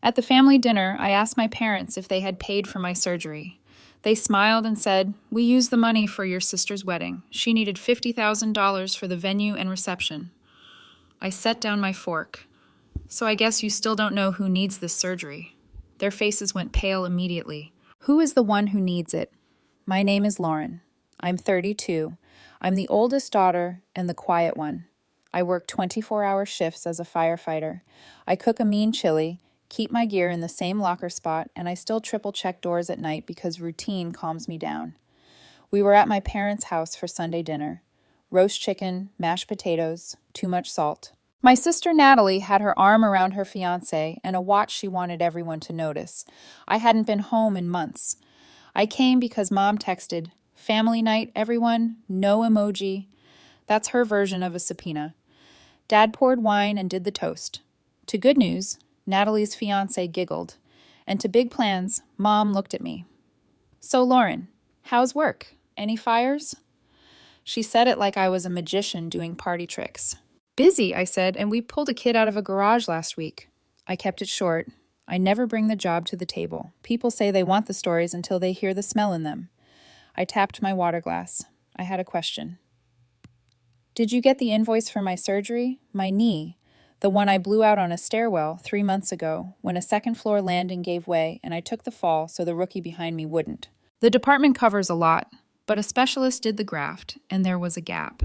At the family dinner, I asked my parents if they had paid for my surgery. They smiled and said, "We used the money for your sister's wedding. She needed $50,000 for the venue and reception." I set down my fork. "So I guess you still don't know who needs this surgery." Their faces went pale immediately. "Who is the one who needs it?" "My name is Lauren. I'm 32. I'm the oldest daughter and the quiet one. I work 24-hour shifts as a firefighter. I cook a mean chili, keep my gear in the same locker spot, and I still triple-check doors at night because routine calms me down. We were at my parents' house for Sunday dinner. Roast chicken, mashed potatoes, too much salt. My sister Natalie had her arm around her fiancé and a watch she wanted everyone to notice. I hadn't been home in months. I came because Mom texted, "Family night, everyone, no emoji." That's her version of a subpoena. Dad poured wine and did the toast. To good news, Natalie's fiancé giggled. And to big plans, Mom looked at me. "So, Lauren, how's work? Any fires?" She said it like I was a magician doing party tricks. "Busy," I said, "and we pulled a kid out of a garage last week." I kept it short. I never bring the job to the table. People say they want the stories until they hear the smell in them. I tapped my water glass. I had a question. "Did you get the invoice for my surgery? My knee. The one I blew out on a stairwell 3 months ago when a second-floor landing gave way and I took the fall so the rookie behind me wouldn't." The department covers a lot, but a specialist did the graft, and there was a gap.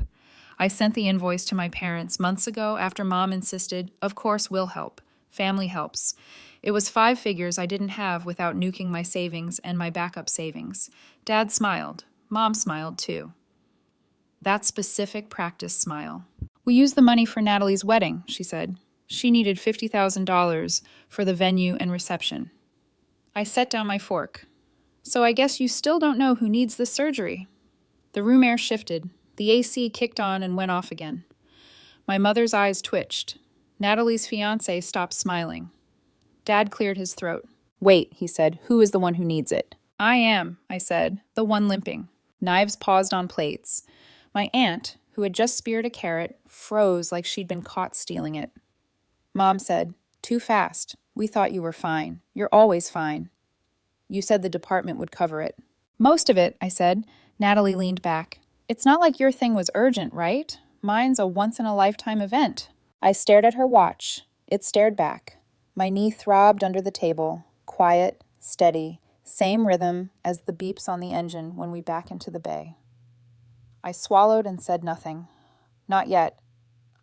I sent the invoice to my parents months ago after Mom insisted, "Of course we'll help. Family helps." It was 5 figures I didn't have without nuking my savings and my backup savings. Dad smiled. Mom smiled too. That specific practice smile. "We used the money for Natalie's wedding," she said. "She needed $50,000 for the venue and reception." I set down my fork. "So I guess you still don't know who needs this surgery." The room air shifted. The AC kicked on and went off again. My mother's eyes twitched. Natalie's fiancé stopped smiling. Dad cleared his throat. "Wait," he said. "Who is the one who needs it?" "I am," I said, "the one limping." Knives paused on plates. My aunt, who had just speared a carrot, froze like she'd been caught stealing it. Mom said, "Too fast. We thought you were fine. You're always fine. You said the department would cover it." "Most of it," I said. Natalie leaned back. "It's not like your thing was urgent, right? Mine's a once-in-a-lifetime event." I stared at her watch. It stared back. My knee throbbed under the table, quiet, steady, same rhythm as the beeps on the engine when we back into the bay. I swallowed and said nothing. "Not yet.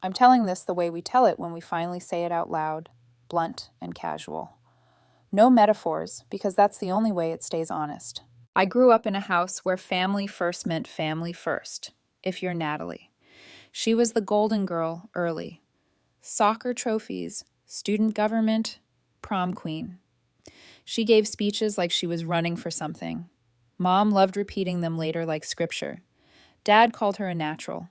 I'm telling this the way we tell it when we finally say it out loud, blunt and casual. No metaphors, because that's the only way it stays honest. I grew up in a house where family first meant family first, if you're Natalie. She was the golden girl early. Soccer trophies, student government, prom queen. She gave speeches like she was running for something. Mom loved repeating them later like scripture. Dad called her a natural.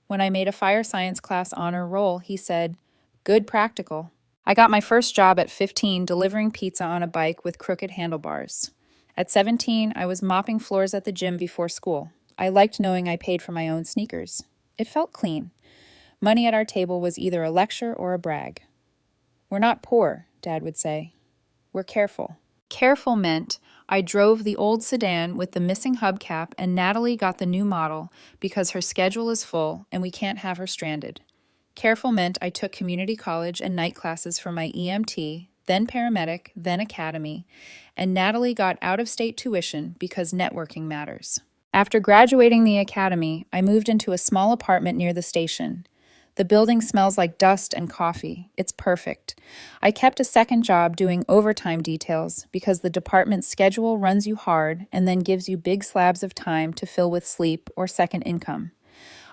When I made a fire science class honor roll, he said, "Good practical." I got my first job at 15 delivering pizza on a bike with crooked handlebars. At 17, I was mopping floors at the gym before school. I liked knowing I paid for my own sneakers. It felt clean. Money at our table was either a lecture or a brag. "We're not poor," Dad would say. "We're careful." Careful meant I drove the old sedan with the missing hubcap and Natalie got the new model because her schedule is full and we can't have her stranded. Careful meant I took community college and night classes for my EMT, then paramedic, then academy, and Natalie got out-of-state tuition because networking matters. After graduating the academy, I moved into a small apartment near the station. The building smells like dust and coffee. It's perfect. I kept a second job doing overtime details because the department's schedule runs you hard and then gives you big slabs of time to fill with sleep or second income.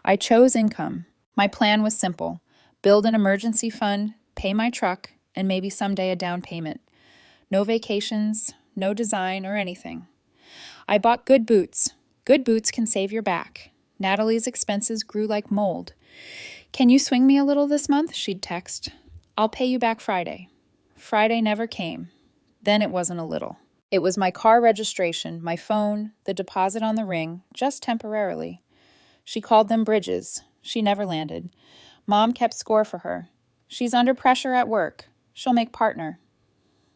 I chose income. My plan was simple. Build an emergency fund, pay my truck, and maybe someday a down payment. No vacations, no design or anything. I bought good boots. Good boots can save your back. Natalie's expenses grew like mold. "Can you swing me a little this month?" she'd text. "I'll pay you back Friday." Friday never came. Then it wasn't a little. It was my car registration, my phone, the deposit on the ring, just temporarily. She called them bridges. She never landed. Mom kept score for her. "She's under pressure at work. She'll make partner."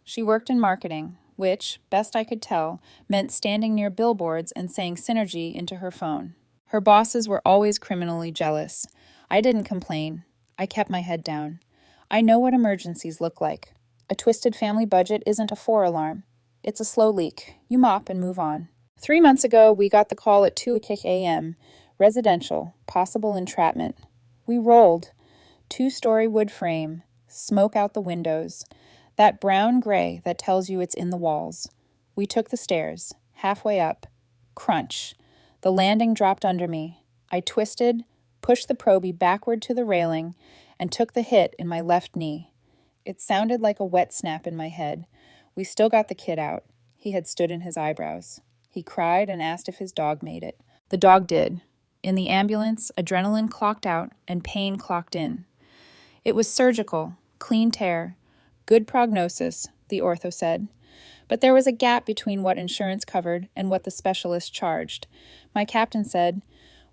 She worked in marketing, which, best I could tell, meant standing near billboards and saying synergy into her phone. Her bosses were always criminally jealous. I didn't complain. I kept my head down. I know what emergencies look like. A twisted family budget isn't a 4 alarm. It's a slow leak. You mop and move on. 3 months ago, we got the call at 2 a.m. Residential, possible entrapment. We rolled. 2-story wood frame, smoke out the windows. That brown gray that tells you it's in the walls. We took the stairs. Halfway up. Crunch. The landing dropped under me. I twisted, pushed the probie backward to the railing, and took the hit in my left knee. It sounded like a wet snap in my head. We still got the kid out. He had stood in his eyebrows. He cried and asked if his dog made it. The dog did. In the ambulance, adrenaline clocked out and pain clocked in. It was surgical, clean tear, good prognosis, the ortho said. But there was a gap between what insurance covered and what the specialist charged. My captain said,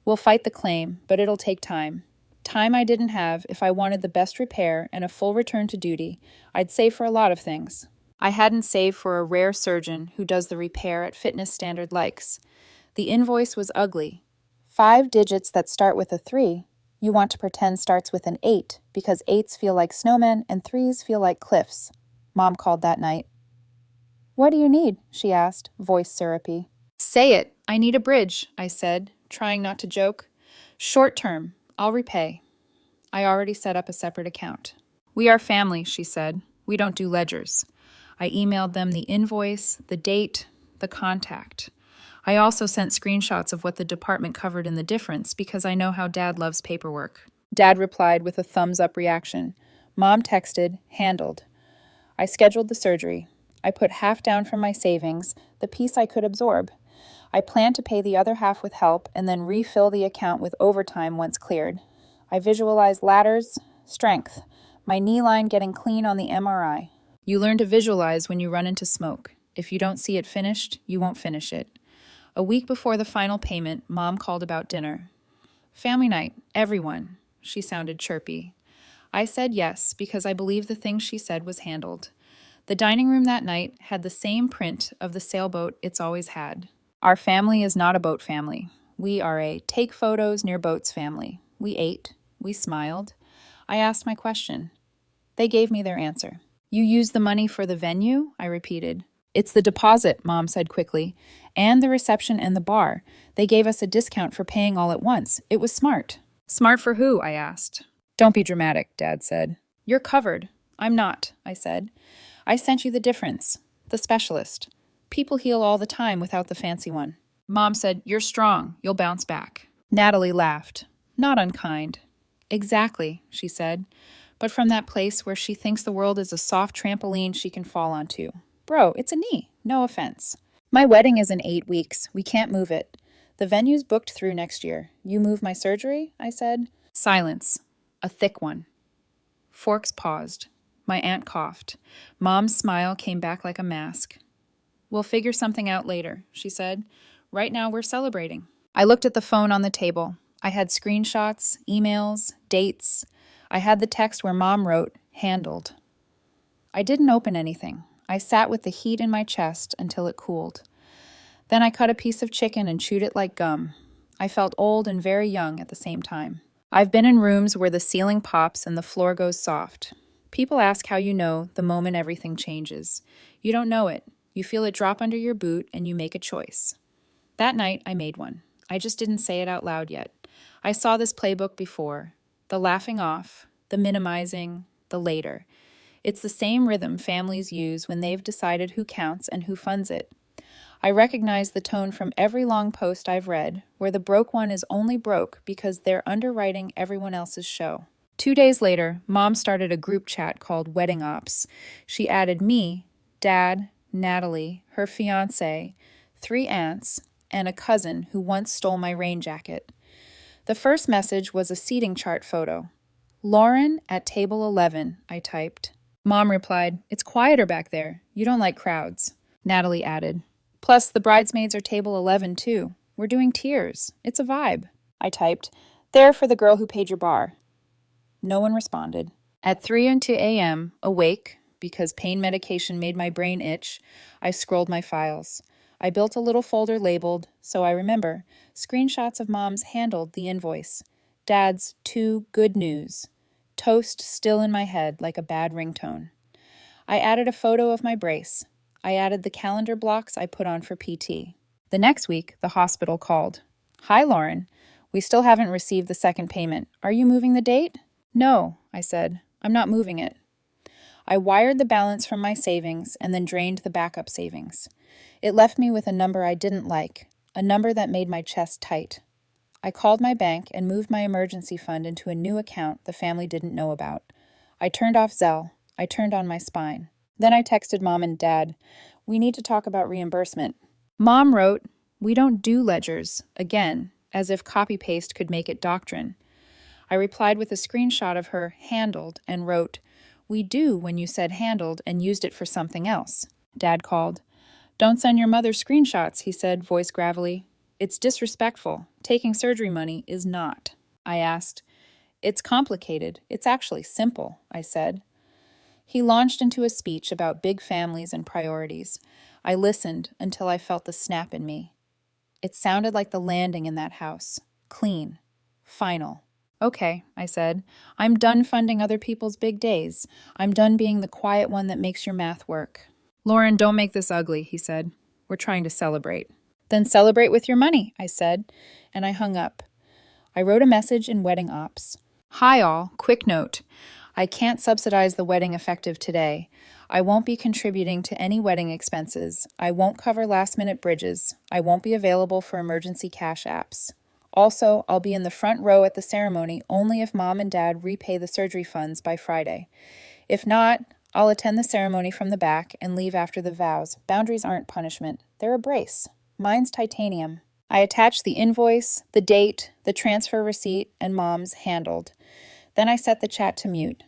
"We'll fight the claim, but it'll take time. Time I didn't have if I wanted the best repair and a full return to duty. I'd save for a lot of things. I hadn't saved for a rare surgeon who does the repair at fitness standard likes. The invoice was ugly. 5 digits that start with a 3, you want to pretend starts with an 8 because 8s feel like snowmen and 3s feel like cliffs. Mom called that night. "What do you need?" she asked, voice syrupy. "Say it. I need a bridge," I said, trying not to joke. "Short term. I'll repay." I already set up a separate account. "We are family," she said. "We don't do ledgers." I emailed them the invoice, the date, the contact. I also sent screenshots of what the department covered in the difference because I know how Dad loves paperwork. Dad replied with a thumbs-up reaction. Mom texted, "Handled." I scheduled the surgery. I put half down from my savings, the piece I could absorb. I planned to pay the other half with help and then refill the account with overtime once cleared. I visualized ladders, strength, my knee line getting clean on the MRI. You learn to visualize when you run into smoke. If you don't see it finished, you won't finish it. A week before the final payment, Mom called about dinner. "Family night, everyone." She sounded chirpy. I said yes because I believed the thing she said was handled. The dining room that night had the same print of the sailboat it's always had. Our family is not a boat family. We are a take photos near boats family. We ate. We smiled. I asked my question. They gave me their answer. "You used the money for the venue?" I repeated. "It's the deposit," Mom said quickly, "and the reception and the bar. They gave us a discount for paying all at once. It was smart." "Smart for who?" I asked. "Don't be dramatic," Dad said. "You're covered." "I'm not," I said. "I sent you the difference. The specialist. People heal all the time without the fancy one." Mom said, "You're strong. You'll bounce back." Natalie laughed. Not unkind. "Exactly," she said, but from that place where she thinks the world is a soft trampoline she can fall onto. "Bro, it's a knee. No offense." "My wedding is in 8 weeks. We can't move it. The venue's booked through next year. You move my surgery?" I said. Silence. A thick one. Forks paused. My aunt coughed. Mom's smile came back like a mask. "We'll figure something out later," she said. "Right now we're celebrating." I looked at the phone on the table. I had screenshots, emails, dates. I had the text where Mom wrote, "Handled." I didn't open anything. I sat with the heat in my chest until it cooled. Then I cut a piece of chicken and chewed it like gum. I felt old and very young at the same time. I've been in rooms where the ceiling pops and the floor goes soft. People ask how you know the moment everything changes. You don't know it. You feel it drop under your boot and you make a choice. That night, I made one. I just didn't say it out loud yet. I saw this playbook before. The laughing off, the minimizing, the later. It's the same rhythm families use when they've decided who counts and who funds it. I recognize the tone from every long post I've read, where the broke one is only broke because they're underwriting everyone else's show. 2 days later, Mom started a group chat called Wedding Ops. She added me, Dad, Natalie, her fiancé, 3 aunts, and a cousin who once stole my rain jacket. The first message was a seating chart photo. "Lauren at table 11, I typed. Mom replied, "It's quieter back there. You don't like crowds." Natalie added, "Plus, the bridesmaids are table 11 too. We're doing tiers. It's a vibe." I typed, "There for the girl who paid your bar." No one responded. At 3 and 2 a.m., awake, because pain medication made my brain itch, I scrolled my files. I built a little folder labeled, so I remember, screenshots of Mom's handled the invoice. Dad's 2 good news. Toast still in my head like a bad ringtone. I added a photo of my brace. I added the calendar blocks I put on for PT. The next week, the hospital called. "Hi, Lauren. We still haven't received the second payment. Are you moving the date?" "No," I said. "I'm not moving it." I wired the balance from my savings and then drained the backup savings. It left me with a number I didn't like, a number that made my chest tight. I called my bank and moved my emergency fund into a new account the family didn't know about. I turned off Zelle. I turned on my spine. Then I texted Mom and Dad. "We need to talk about reimbursement." Mom wrote, "We don't do ledgers," again, as if copy-paste could make it doctrine. I replied with a screenshot of her handled and wrote, "We do when you said handled and used it for something else." Dad called. "Don't send your mother screenshots," he said, voice gravelly. "It's disrespectful. Taking surgery money is not." I asked. "It's complicated. It's actually simple," I said. He launched into a speech about big families and priorities. I listened until I felt the snap in me. It sounded like the landing in that house. Clean. Final. "Okay," I said. "I'm done funding other people's big days. I'm done being the quiet one that makes your math work." "Lauren, don't make this ugly," he said. "We're trying to celebrate." "Then celebrate with your money," I said, and I hung up. I wrote a message in Wedding Ops. "Hi all, quick note. I can't subsidize the wedding effective today. I won't be contributing to any wedding expenses. I won't cover last-minute bridges. I won't be available for emergency cash apps. Also, I'll be in the front row at the ceremony only if Mom and Dad repay the surgery funds by Friday. If not, I'll attend the ceremony from the back and leave after the vows. Boundaries aren't punishment. They're a brace. Mine's titanium." I attached the invoice, the date, the transfer receipt, and Mom's handled. Then I set the chat to mute.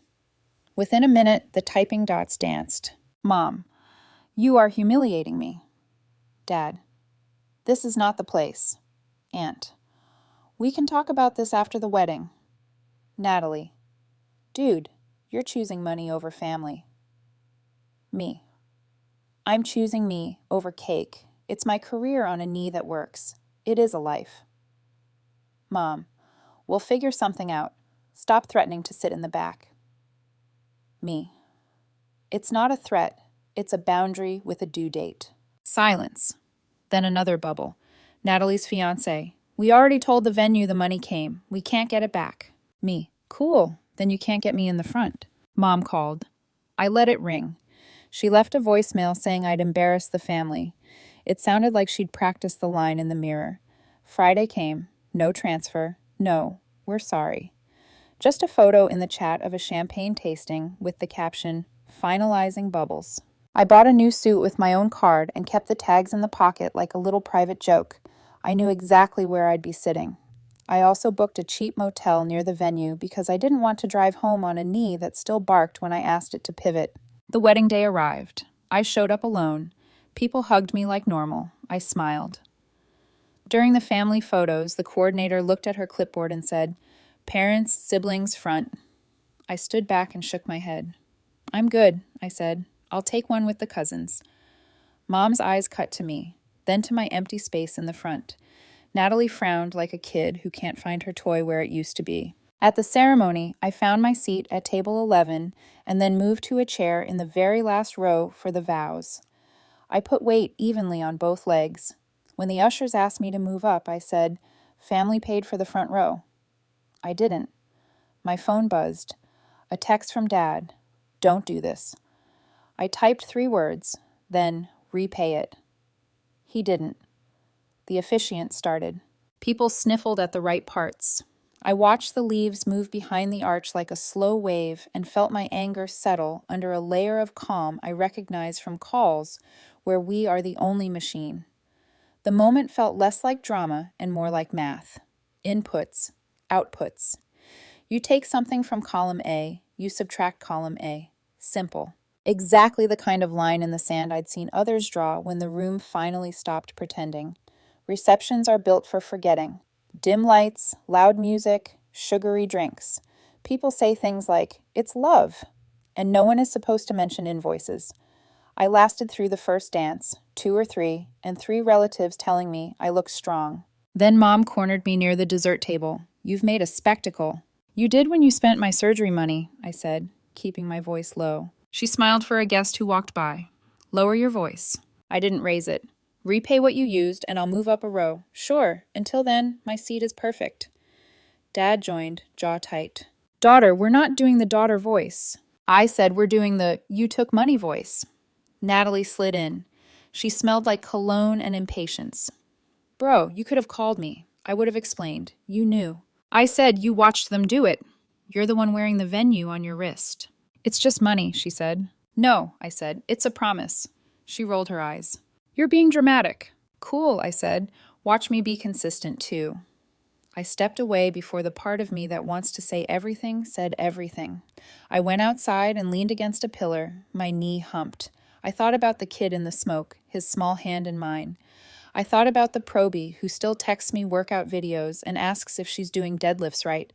Within a minute, the typing dots danced. "Mom, you are humiliating me." Dad, "This is not the place." Aunt, "We can talk about this after the wedding." Natalie, "Dude, you're choosing money over family." Me, "I'm choosing me over cake. It's my career on a knee that works. It is a life." Mom, "We'll figure something out. Stop threatening to sit in the back." Me, "It's not a threat. It's a boundary with a due date." Silence. Then another bubble. Natalie's fiancé, "We already told the venue the money came. We can't get it back." Me, "Cool. Then you can't get me in the front." Mom called. I let it ring. She left a voicemail saying I'd embarrassed the family. It sounded like she'd practiced the line in the mirror. Friday came. No transfer. No, we're sorry. Just a photo in the chat of a champagne tasting with the caption, "Finalizing bubbles." I bought a new suit with my own card and kept the tags in the pocket like a little private joke. I knew exactly where I'd be sitting. I also booked a cheap motel near the venue because I didn't want to drive home on a knee that still barked when I asked it to pivot. The wedding day arrived. I showed up alone. People hugged me like normal. I smiled. During the family photos, the coordinator looked at her clipboard and said, "Parents, siblings, front." I stood back and shook my head. "I'm good," I said. "I'll take one with the cousins." Mom's eyes cut to me, then to my empty space in the front. Natalie frowned like a kid who can't find her toy where it used to be. At the ceremony, I found my seat at table 11 and then moved to a chair in the very last row for the vows. I put weight evenly on both legs. When the ushers asked me to move up, I said, "Family paid for the front row." I didn't. My phone buzzed. A text from Dad. "Don't do this." I typed 3 words, then repay it. He didn't. The officiant started. People sniffled at the right parts. I watched the leaves move behind the arch like a slow wave and felt my anger settle under a layer of calm I recognized from calls where we are the only machine. The moment felt less like drama and more like math. Inputs, outputs. You take something from column A, you subtract column A. Simple. Exactly the kind of line in the sand I'd seen others draw when the room finally stopped pretending. Receptions are built for forgetting. Dim lights, loud music, sugary drinks. People say things like, "It's love." and no one is supposed to mention invoices. I lasted through the first dance, 2 or 3, and 3 relatives telling me I looked strong. Then Mom cornered me near the dessert table. You've made a spectacle. You did when you spent my surgery money, I said, keeping my voice low. She smiled for a guest who walked by. Lower your voice. I didn't raise it. Repay what you used, and I'll move up a row. Sure, until then, my seat is perfect. Dad joined, jaw tight. Daughter, we're not doing the daughter voice. I said we're doing the you took money voice. Natalie slid in. She smelled like cologne and impatience. Bro, you could have called me. I would have explained. You knew. I said you watched them do it. You're the one wearing the venue on your wrist. It's just money, she said. No, I said. It's a promise. She rolled her eyes. You're being dramatic. Cool, I said. Watch me be consistent, too. I stepped away before the part of me that wants to say everything said everything. I went outside and leaned against a pillar, my knee humped. I thought about the kid in the smoke, his small hand in mine. I thought about the probie who still texts me workout videos and asks if she's doing deadlifts right.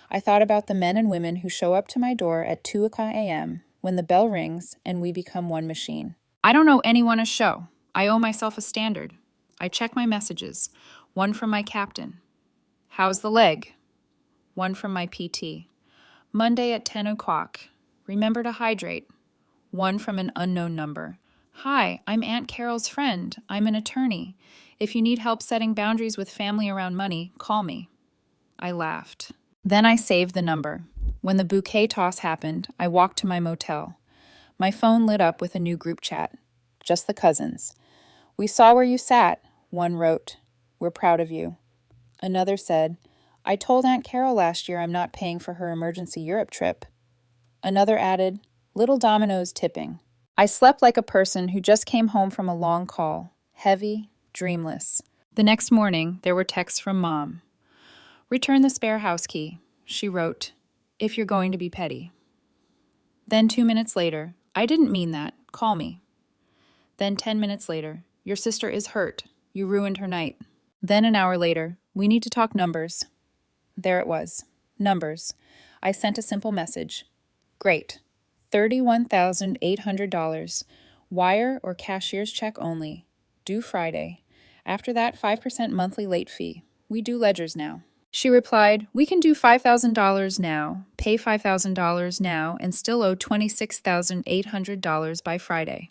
I thought about the men and women who show up to my door at 2 a.m. when the bell rings and we become one machine. I don't owe anyone a show. I owe myself a standard. I check my messages. One from my captain. How's the leg? One from my PT. Monday at 10 o'clock. Remember to hydrate. One from an unknown number. Hi, I'm Aunt Carol's friend. I'm an attorney. If you need help setting boundaries with family around money, call me. I laughed. Then I saved the number. When the bouquet toss happened, I walked to my motel. My phone lit up with a new group chat. Just the cousins. We saw where you sat, one wrote. We're proud of you. Another said, I told Aunt Carol last year I'm not paying for her emergency Europe trip. Another added, little dominoes tipping. I slept like a person who just came home from a long call, heavy, dreamless. The next morning, there were texts from Mom. Return the spare house key, she wrote, if you're going to be petty. Then 2 minutes later, I didn't mean that, call me. Then 10 minutes later, your sister is hurt, you ruined her night. Then an hour later, we need to talk numbers. There it was, numbers. I sent a simple message. Great. $31,800. Wire or cashier's check only. Due Friday. After that, 5% monthly late fee. We do ledgers now. She replied, we can do $5,000 now, pay $5,000 now, and still owe $26,800 by Friday.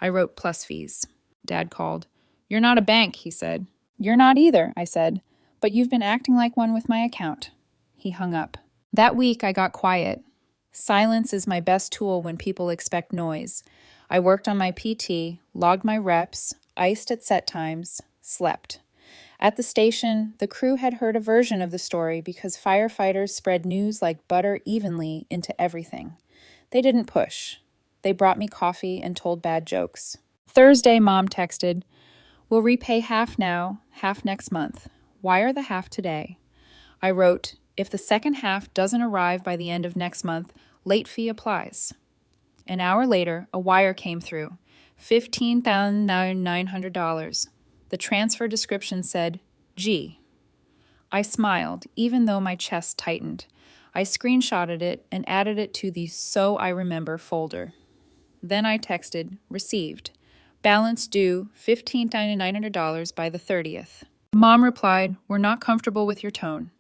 I wrote plus fees. Dad called. You're not a bank, he said. You're not either, I said, but you've been acting like one with my account. He hung up. That week, I got quiet. Silence is my best tool when people expect noise. I worked on my PT, logged my reps, iced at set times, slept. At the station, the crew had heard a version of the story because firefighters spread news like butter evenly into everything. They didn't push. They brought me coffee and told bad jokes. Thursday, Mom texted, we'll repay half now, half next month. Wire the half today. I wrote, if the second half doesn't arrive by the end of next month, late fee applies. An hour later, a wire came through, $15,900. The transfer description said, G. I smiled, even though my chest tightened. I screenshotted it and added it to the So I Remember folder. Then I texted, received. Balance due $15,900 by the 30th. Mom replied, we're not comfortable with your tone.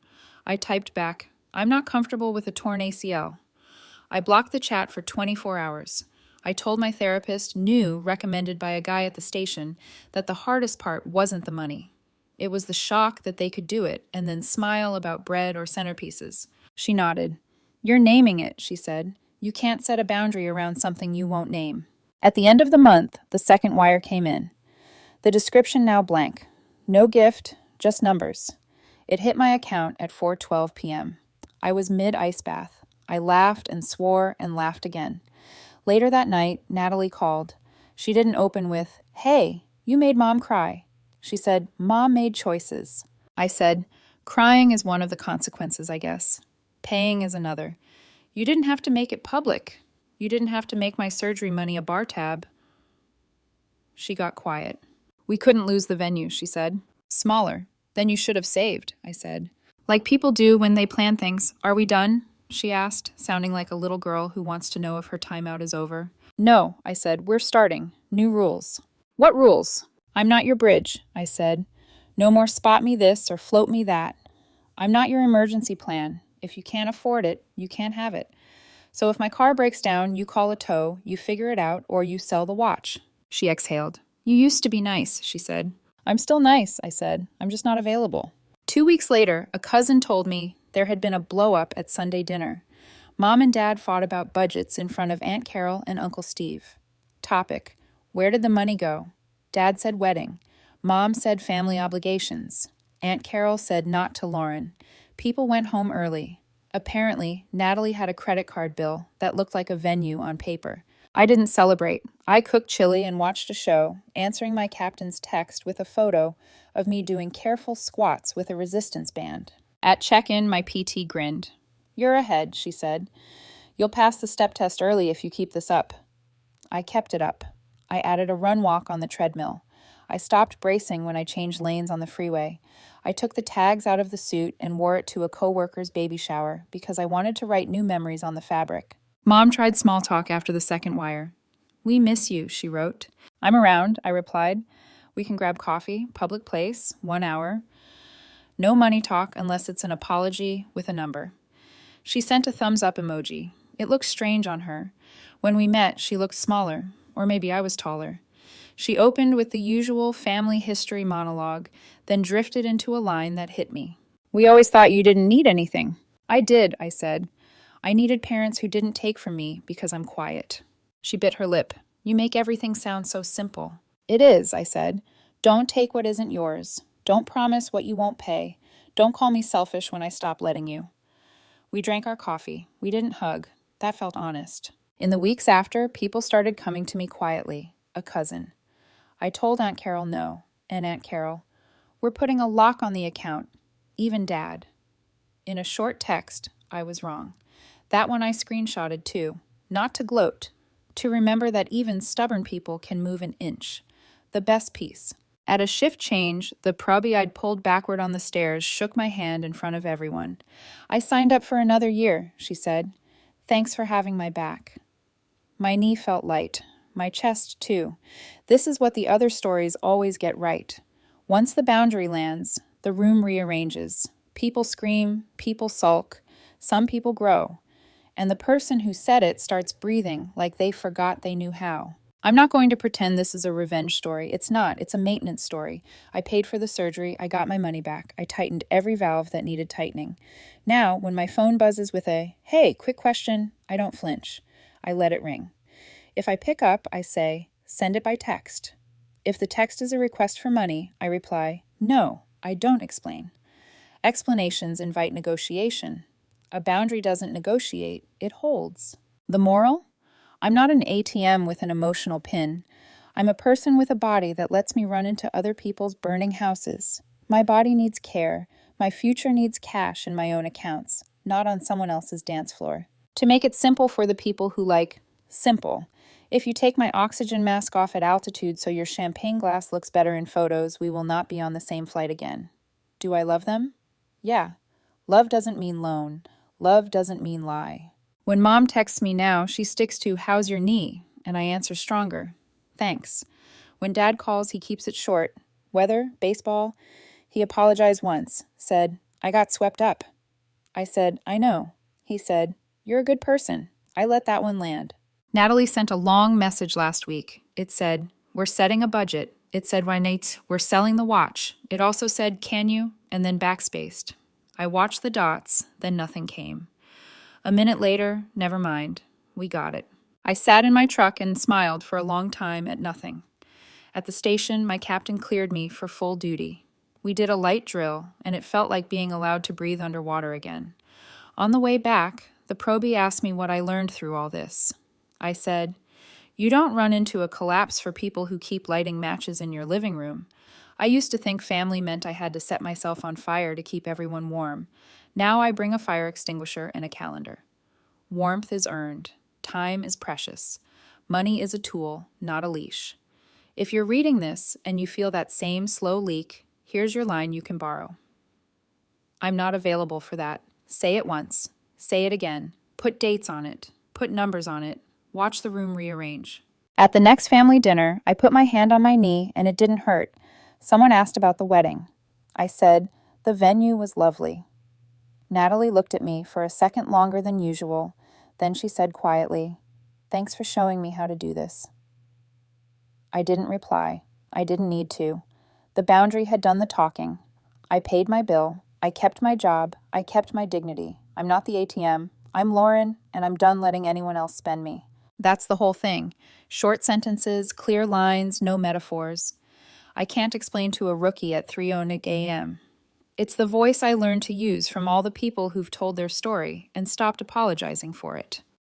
I typed back, I'm not comfortable with a torn ACL. I blocked the chat for 24 hours. I told my therapist, new, recommended by a guy at the station, that the hardest part wasn't the money. It was the shock that they could do it and then smile about bread or centerpieces. She nodded. You're naming it, she said. You can't set a boundary around something you won't name. At the end of the month, the second wire came in. The description now blank. No gift, just numbers. It hit my account at 4:12 p.m. I was mid-ice bath. I laughed and swore and laughed again. Later that night, Natalie called. She didn't open with, hey, you made Mom cry. She said, Mom made choices. I said, crying is one of the consequences, I guess. Paying is another. You didn't have to make it public. You didn't have to make my surgery money a bar tab. She got quiet. We couldn't lose the venue, she said. Smaller. Then you should have saved, I said. Like people do when they plan things. Are we done? she asked, sounding like a little girl who wants to know if her timeout is over. No, I said. We're starting. New rules. What rules? I'm not your bridge, I said. No more spot me this or float me that. I'm not your emergency plan. If you can't afford it, you can't have it. So if my car breaks down, you call a tow, you figure it out, or you sell the watch. She exhaled. You used to be nice, she said. I'm still nice, I said. I'm just not available. 2 weeks later, a cousin told me there had been a blow-up at Sunday dinner. Mom and Dad fought about budgets in front of Aunt Carol and Uncle Steve. Topic: where did the money go? Dad said wedding. Mom said family obligations. Aunt Carol said not to Lauren. People went home early. Apparently, Natalie had a credit card bill that looked like a venue on paper. I didn't celebrate. I cooked chili and watched a show, answering my captain's text with a photo of me doing careful squats with a resistance band. At check-in, my PT grinned. You're ahead, she said. You'll pass the step test early if you keep this up. I kept it up. I added a run walk on the treadmill. I stopped bracing when I changed lanes on the freeway. I took the tags out of the suit and wore it to a coworker's baby shower because I wanted to write new memories on the fabric. Mom tried small talk after the second wire. We miss you, she wrote. I'm around, I replied. We can grab coffee, public place, 1 hour. No money talk unless it's an apology with a number. She sent a thumbs up emoji. It looked strange on her. When we met, she looked smaller, or maybe I was taller. She opened with the usual family history monologue, then drifted into a line that hit me. We always thought you didn't need anything. I did, I said. I needed parents who didn't take from me because I'm quiet. She bit her lip. You make everything sound so simple. It is, I said. Don't take what isn't yours. Don't promise what you won't pay. Don't call me selfish when I stop letting you. We drank our coffee. We didn't hug. That felt honest. In the weeks after, people started coming to me quietly. A cousin. I told Aunt Carol no, and Aunt Carol, we're putting a lock on the account, even Dad. In a short text, I was wrong. That one I screenshotted too, not to gloat, to remember that even stubborn people can move an inch. The best piece. At a shift change, the probie I'd pulled backward on the stairs shook my hand in front of everyone. I signed up for another year, she said. Thanks for having my back. My knee felt light. My chest, too. This is what the other stories always get right. Once the boundary lands, the room rearranges. People scream, people sulk, some people grow. And the person who said it starts breathing like they forgot they knew how. I'm not going to pretend this is a revenge story. It's not. It's a maintenance story. I paid for the surgery. I got my money back. I tightened every valve that needed tightening. Now, when my phone buzzes with a, hey, quick question, I don't flinch. I let it ring. If I pick up, I say, send it by text. If the text is a request for money, I reply, no, I don't explain. Explanations invite negotiation. A boundary doesn't negotiate, it holds. The moral? I'm not an ATM with an emotional pin. I'm a person with a body that lets me run into other people's burning houses. My body needs care. My future needs cash in my own accounts, not on someone else's dance floor. To make it simple for the people who like simple. If you take my oxygen mask off at altitude so your champagne glass looks better in photos, we will not be on the same flight again. Do I love them? Yeah. Love doesn't mean loan. Love doesn't mean lie. When Mom texts me now, she sticks to, how's your knee? And I answer stronger. Thanks. When Dad calls, he keeps it short. Weather, baseball. He apologized once, said, I got swept up. I said, I know. He said, you're a good person. I let that one land. Natalie sent a long message last week. It said, we're setting a budget. It said, we're selling the watch. It also said, can you? And then backspaced. I watched the dots, then nothing came. A minute later, never mind. We got it. I sat in my truck and smiled for a long time at nothing. At the station, my captain cleared me for full duty. We did a light drill, and it felt like being allowed to breathe underwater again. On the way back, the probie asked me what I learned through all this. I said, you don't run into a collapse for people who keep lighting matches in your living room. I used to think family meant I had to set myself on fire to keep everyone warm. Now I bring a fire extinguisher and a calendar. Warmth is earned. Time is precious. Money is a tool, not a leash. If you're reading this and you feel that same slow leak, here's your line you can borrow. I'm not available for that. Say it once. Say it again. Put dates on it. Put numbers on it. Watch the room rearrange. At the next family dinner, I put my hand on my knee and it didn't hurt. Someone asked about the wedding. I said, "The venue was lovely." Natalie looked at me for a second longer than usual. Then she said quietly, "Thanks for showing me how to do this." I didn't reply. I didn't need to. The boundary had done the talking. I paid my bill. I kept my job. I kept my dignity. I'm not the ATM. I'm Lauren, and I'm done letting anyone else spend me. That's the whole thing. Short sentences, clear lines, no metaphors. I can't explain to a rookie at 3:00 a.m. It's the voice I learned to use from all the people who've told their story and stopped apologizing for it.